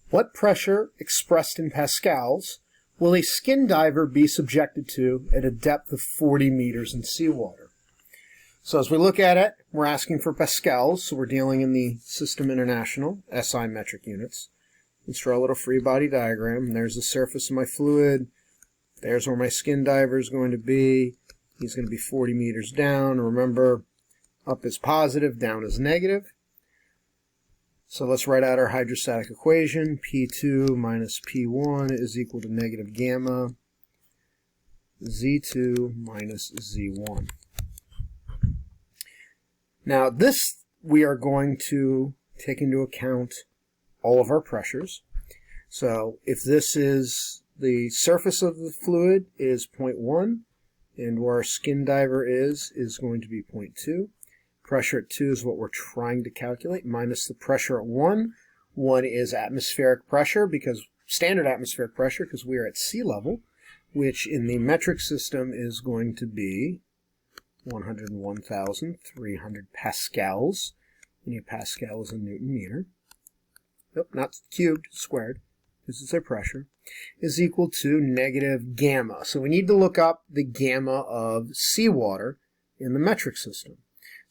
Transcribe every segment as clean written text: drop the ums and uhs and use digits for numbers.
What pressure, expressed in pascals, will a skin diver be subjected to at a depth of 40 meters in seawater? So as we look at it, we're asking for pascals, so we're dealing in the System International, SI metric units. Let's draw a little free body diagram. There's the surface of my fluid. There's where my skin diver is going to be. He's going to be 40 meters down. Remember, up is positive, down is negative. So let's write out our hydrostatic equation. P2 minus P1 is equal to negative gamma Z2 minus Z1. Now this, we are going to take into account all of our pressures. So if this is the surface of the fluid is 0.1, and where our skin diver is going to be 0.2. Pressure at 2 is what we're trying to calculate, minus the pressure at 1. 1 is atmospheric pressure, because standard atmospheric pressure, because we are at sea level, which in the metric system is going to be 101,300 pascals. And a pascal is a Newton meter. Nope, not cubed, squared. This is our pressure, is equal to negative gamma. So we need to look up the gamma of seawater in the metric system.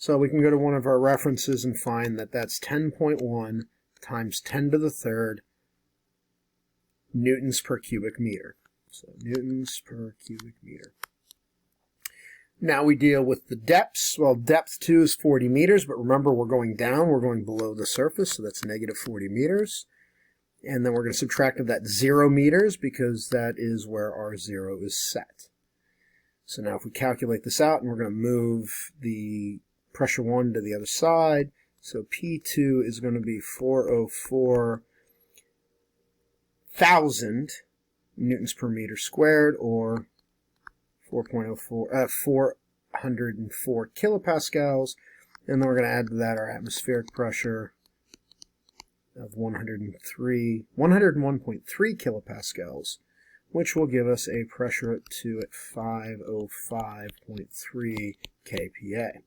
So we can go to one of our references and find that that's 10.1 times 10 to the third newtons per cubic meter. So newtons per cubic meter. Now we deal with the depths. Well, depth 2 is 40 meters, but remember we're going down, we're going below the surface, so that's negative 40 meters. And then we're going to subtract that 0 meters because that is where our 0 is set. So now if we calculate this out, and we're going to move the pressure 1 to the other side, so P2 is going to be 404,000 newtons per meter squared, or 404 kilopascals. And then we're going to add to that our atmospheric pressure of 101.3 kilopascals, which will give us a pressure at 2 at 505.3 kPa.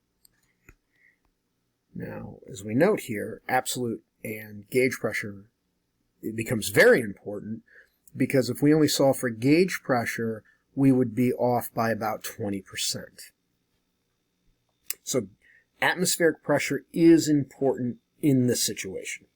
Now, as we note here, absolute and gauge pressure, it becomes very important, because if we only solve for gauge pressure, we would be off by about 20%. So atmospheric pressure is important in this situation.